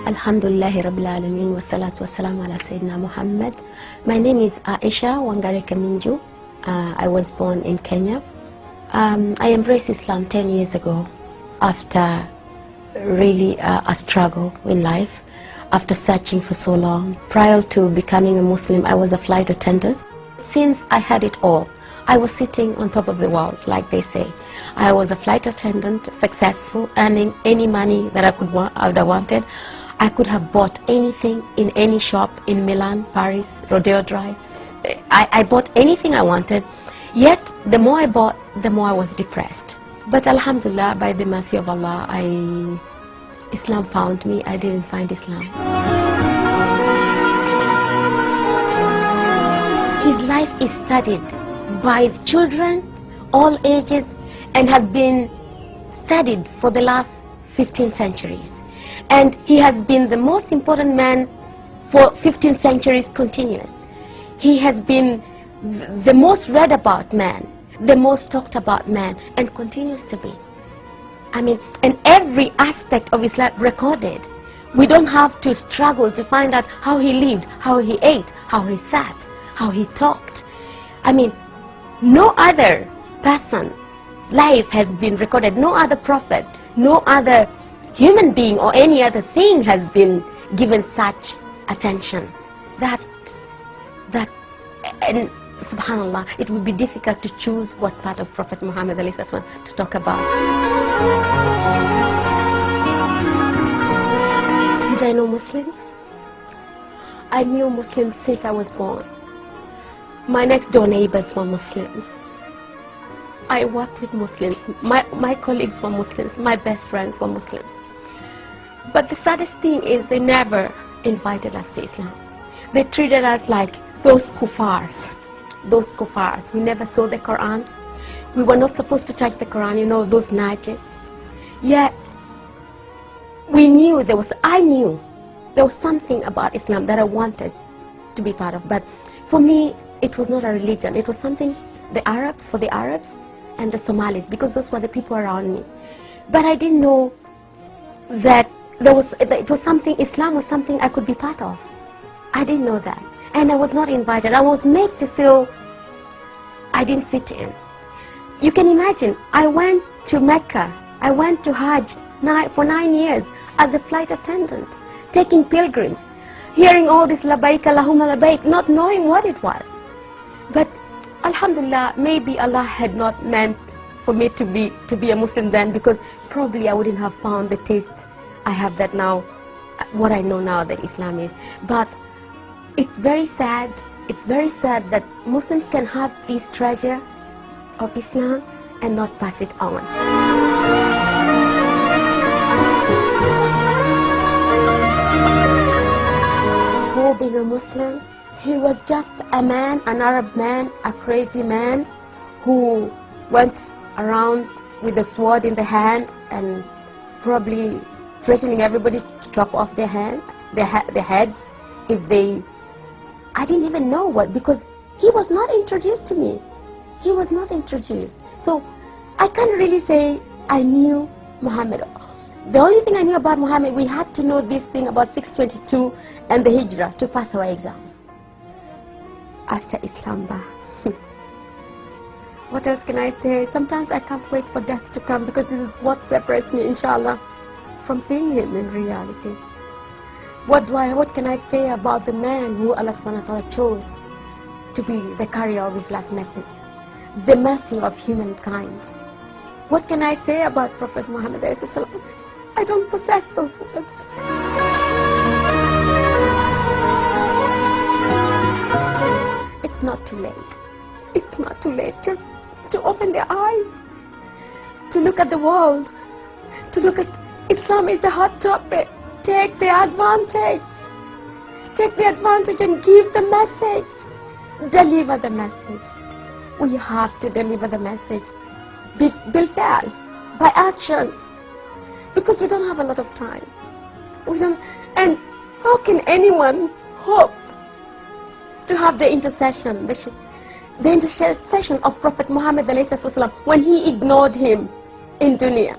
Alhamdulillahi Rabbil Alameen wa salatu wa salam ala Sayyidina Muhammad. My name is Aisha Wangari Kaminju. I was born in Kenya. I embraced Islam 10 years ago after really a struggle in life, after searching for so long. Prior to becoming a Muslim, I was a flight attendant. Since I had it all, I was sitting on top of the world, like they say. I was a flight attendant, successful, earning any money that I would have wanted. I could have bought anything in any shop in Milan, Paris, Rodeo Drive. I bought anything I wanted. Yet, the more I bought, the more I was depressed. But Alhamdulillah, by the mercy of Allah, Islam found me. I didn't find Islam. His life is studied by children, all ages, and has been studied for the last 15 centuries. And he has been the most important man for 15 centuries continuous. He has been the most read about man, the most talked about man, and continues to be. I mean, and every aspect of his life recorded. We don't have to struggle to find out how he lived, how he ate, how he sat, how he talked. I mean, no other person's life has been recorded, no other prophet, no other human being or any other thing has been given such attention. And subhanallah, it would be difficult to choose what part of Prophet Muhammad to talk about. Did I know Muslims? I knew Muslims since I was born. My next door neighbors were Muslims. I worked with Muslims. My colleagues were Muslims. My best friends were Muslims. But the saddest thing is they never invited us to Islam. They treated us like those kuffars. Those kuffars. We never saw the Quran. We were not supposed to touch the Quran, you know, those najis. Yet, I knew there was something about Islam that I wanted to be part of. But for me, it was not a religion. It was something, for the Arabs and the Somalis, because those were the people around me. But I didn't know that Islam was something I could be part of. I didn't know that. And I was not invited. I was made to feel I didn't fit in. You can imagine, I went to Mecca, I went to Hajj for 9 years as a flight attendant, taking pilgrims, hearing all this labaik, Allahumma labaik, not knowing what it was. But alhamdulillah, maybe Allah had not meant for me to be a Muslim then, because probably I wouldn't have found the taste I have that now, what I know now that Islam is. But it's very sad that Muslims can have this treasure of Islam and not pass it on. Before being a Muslim, he was just a man, an Arab man, a crazy man who went around with a sword in the hand and probably threatening everybody to chop off their heads if they... I didn't even know what, because he was not introduced to me. He was not introduced. So I can't really say I knew Muhammad. The only thing I knew about Muhammad, we had to know this thing about 622 and the Hijrah to pass our exams. After Islam, what else can I say? Sometimes I can't wait for death to come, because this is what separates me, inshallah, from seeing him in reality. What can I say about the man who Allah subhanahu wa ta'ala chose to be the carrier of his last message, the mercy of humankind? What can I say about Prophet Muhammad? I don't possess those words. It's not too late. It's not too late just to open their eyes, to look at the world, to look at Islam is the hot topic. Take the advantage. Take the advantage and give the message. Deliver the message. We have to deliver the message. Bilfa'al, by actions. Because we don't have a lot of time. And how can anyone hope to have the intercession, the intercession of Prophet Muhammad when he ignored him in dunya?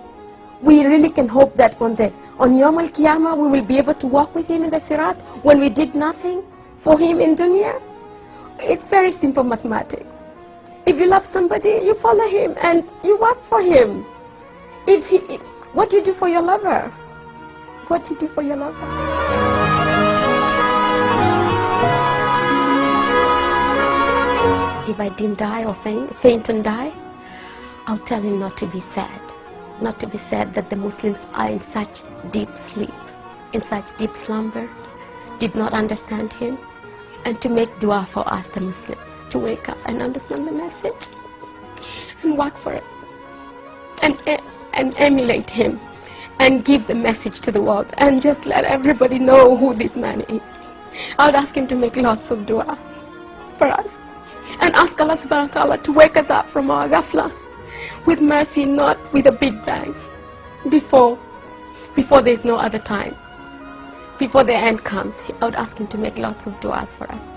We really can hope that on On Yom Al-Qiyamah, we will be able to walk with him in the Sirat when we did nothing for him in dunya. It's very simple mathematics. If you love somebody, you follow him and you work for him. What do you do for your lover? What do you do for your lover? If I didn't die or faint and die, I'll tell him not to be sad. Not to be sad that the Muslims are in such deep sleep, in such deep slumber, did not understand him, and to make dua for us, the Muslims, to wake up and understand the message and work for it and emulate him and give the message to the world and just let everybody know who this man is. I would ask him to make lots of dua for us and ask Allah subhanahu wa ta'ala to wake us up from our ghafla with mercy, not with a big bang, before there's no other time, before the end comes. I would ask him to make lots of du'as for us.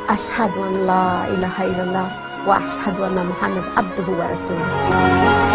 Ashhadu an la ilaha illallah wa ashhadu anna Muhammad abduhu wa rasuluh.